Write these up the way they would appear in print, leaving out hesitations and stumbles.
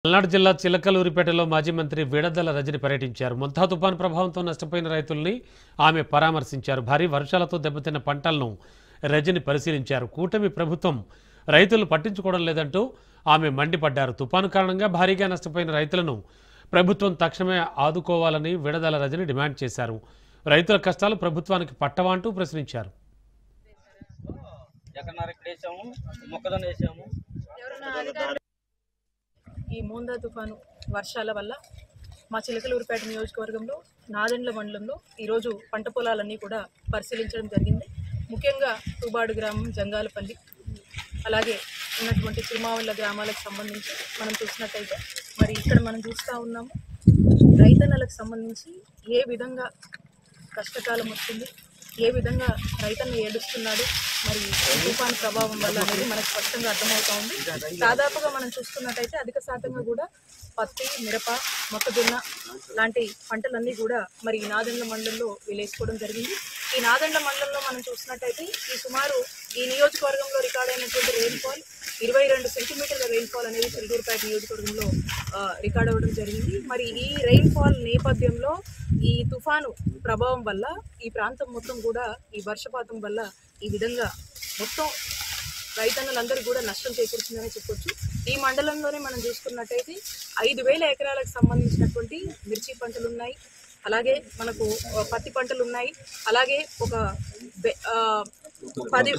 పల్నాడు జిల్లా చిలకలూరిపేటలో మాజీ మంత్రి విడదల రజని పర్యటించారు. మొంతా తుఫాను ప్రభావంతో నష్టపోయిన రైతుల్ని ఆమె పరామర్శించారు. భారీ వర్షాలతో దెబ్బతిన్న పంటలను రజని పరిశీలించారు. కూటమి ప్రభుత్వం రైతులు పట్టించుకోవడం లేదంటూ ఆమె మండిపడ్డారు. తుఫాను కారణంగా భారీగా నష్టపోయిన రైతులను ప్రభుత్వం తక్షణమే ఆదుకోవాలని విడదల రజని డిమాండ్ చేశారు. రైతుల కష్టాలు ప్రభుత్వానికి పట్టవా అంటూ ప్రశ్నించారు. ఈ మోందా తుఫాను వర్షాల వల్ల మా చిలకలూరిపేట నియోజకవర్గంలో నాదెండ్ల మండలంలో ఈరోజు పంట పొలాలన్నీ కూడా పరిశీలించడం జరిగింది. ముఖ్యంగా తూబాడు గ్రామం, జంగాలపల్లి, అలాగే ఉన్నటువంటి తిరుమావళ్ళ గ్రామాలకు సంబంధించి మనం చూసినట్టయితే మరి ఇక్కడ మనం చూస్తూ ఉన్నాము. రైతన్నలకు సంబంధించి ఏ విధంగా కష్టకాలం వస్తుంది, ఏ విధంగా రైతన్న ఏడుస్తున్నాడు, మరి తుఫాను ప్రభావం వల్ల అనేది మనకు స్పష్టంగా అర్థమవుతా ఉంది. దాదాపుగా మనం చూసుకున్నట్టయితే అధిక శాతంగా కూడా పత్తి, మిరప, మొక్కజొన్న లాంటి పంటలన్నీ కూడా మరి ఈ నాదెండ్ల మండలంలో వేసుకోవడం జరిగింది. ఈ నాదెండ్ల మండలంలో మనం చూసినట్టయితే సుమారు ఈ నియోజకవర్గంలో రికార్డ్ అయినటువంటి రెయిన్ఫాల్ 22 సెంటీమీటర్ల రెయిన్ఫాల్ అనేది చిలకలూరిపేట నియోజకవర్గంలో రికార్డ్ అవ్వడం జరిగింది. మరి ఈ రెయిన్ఫాల్ నేపథ్యంలో ఈ తుఫాను ప్రభావం వల్ల ఈ ప్రాంతం మొత్తం కూడా ఈ వర్షపాతం వల్ల ఈ విధంగా మొత్తం రైతన్నులందరూ కూడా నష్టం చేకూరుతుందని చెప్పొచ్చు. ఈ మండలంలోనే మనం చూసుకున్నట్టయితే 5,000 ఎకరాలకు సంబంధించినటువంటి మిర్చి పంటలు ఉన్నాయి, అలాగే మనకు పత్తి పంటలు ఉన్నాయి, అలాగే ఒక 10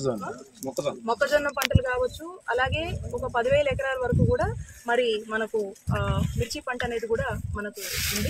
మొక్కజొన్న పంటలు కావచ్చు, అలాగే ఒక 10,000 ఎకరాల వరకు కూడా మరి మనకు మిర్చి పంట అనేది కూడా మనకు ఉంది.